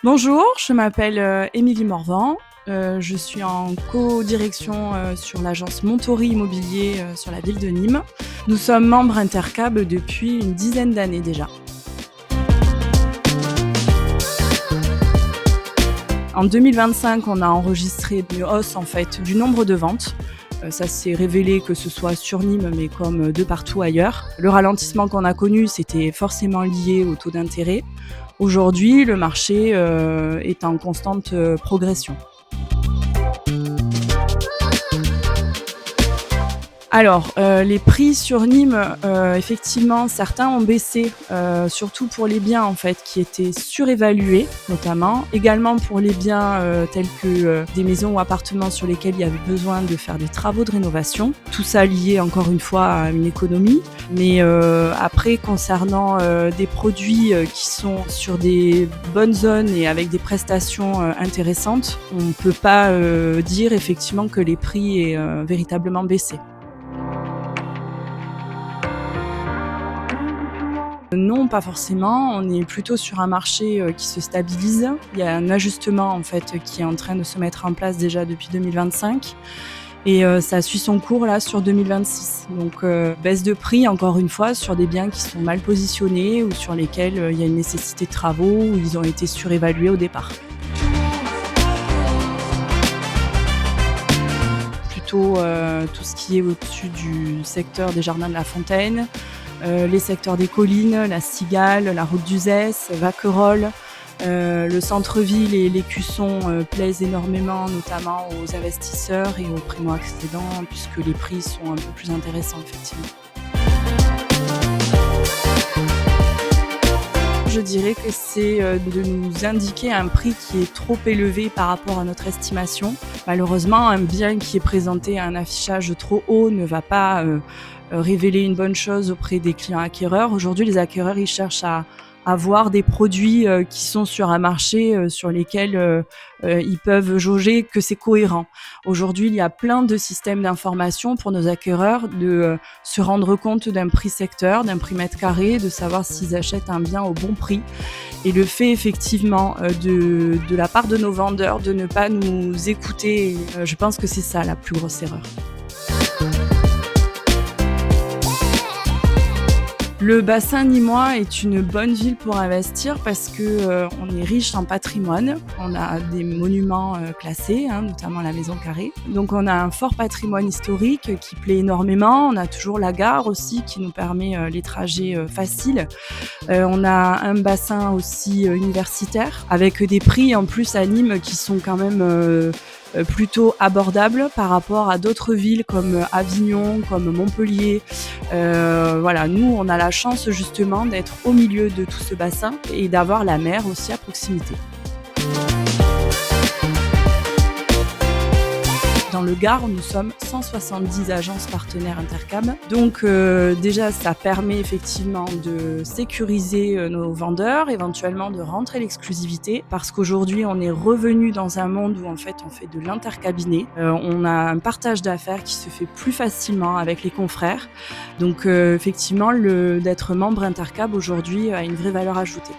Bonjour, je m'appelle, Émilie Morvan. Je suis en codirection, sur l'agence Montori Immobilier, sur la ville de Nîmes. Nous sommes membres Intercab depuis une dizaine d'années déjà. En 2025, on a enregistré une hausse en fait du nombre de ventes. Ça s'est révélé que ce soit sur Nîmes, mais comme de partout ailleurs. Le ralentissement qu'on a connu, c'était forcément lié au taux d'intérêt. Aujourd'hui, le marché, est en constante, progression. Alors, les prix sur Nîmes, effectivement, certains ont baissé, surtout pour les biens, en fait, qui étaient surévalués, notamment. Également pour les biens, tels que, des maisons ou appartements sur lesquels il y avait besoin de faire des travaux de rénovation. Tout ça lié, encore une fois, à une économie. Mais, après, concernant, des produits, qui sont sur des bonnes zones et avec des prestations, intéressantes, on ne peut pas, dire effectivement que les prix aient, véritablement baissé. Non, pas forcément. On est plutôt sur un marché, qui se stabilise. Il y a un ajustement en fait, qui est en train de se mettre en place déjà depuis 2025 et ça suit son cours là sur 2026. Donc baisse de prix encore une fois sur des biens qui sont mal positionnés ou sur lesquels, il y a une nécessité de travaux ou ils ont été surévalués au départ. Plutôt, tout ce qui est au-dessus du secteur des Jardins de la Fontaine, les secteurs des collines, la Cigale, la route d'Uzès, Vacquerolles. Le centre-ville et l'écusson, plaisent énormément, notamment aux investisseurs et aux primo-accédants, puisque les prix sont un peu plus intéressants effectivement. Je dirais que c'est, de nous indiquer un prix qui est trop élevé par rapport à notre estimation. Malheureusement, un bien qui est présenté à un affichage trop haut ne va pas, révéler une bonne chose auprès des clients acquéreurs. Aujourd'hui, les acquéreurs, ils cherchent à avoir des produits, qui sont sur un marché, sur lesquels, ils peuvent jauger que c'est cohérent. Aujourd'hui, il y a plein de systèmes d'information pour nos acquéreurs de, se rendre compte d'un prix secteur, d'un prix mètre carré, de savoir s'ils achètent un bien au bon prix et le fait effectivement, de la part de nos vendeurs de ne pas nous écouter, je pense que c'est ça la plus grosse erreur. Le bassin nîmois est une bonne ville pour investir parce que, on est riche en patrimoine. On a des monuments, classés, hein, notamment la Maison Carrée. Donc on a un fort patrimoine historique qui plaît énormément. On a toujours la gare aussi qui nous permet, les trajets, faciles. On a un bassin aussi, universitaire avec des prix en plus à Nîmes qui sont quand même, plutôt abordables par rapport à d'autres villes comme Avignon, comme Montpellier. Voilà, nous, on a la chance justement d'être au milieu de tout ce bassin et d'avoir la mer aussi à proximité. Dans le Gard, nous sommes 170 agences partenaires Intercam. Donc déjà, ça permet effectivement de sécuriser nos vendeurs, éventuellement de rentrer l'exclusivité, parce qu'aujourd'hui, on est revenu dans un monde où en fait, on fait de l'intercabinet. On a un partage d'affaires qui se fait plus facilement avec les confrères. Donc effectivement, d'être membre Intercab aujourd'hui a une vraie valeur ajoutée.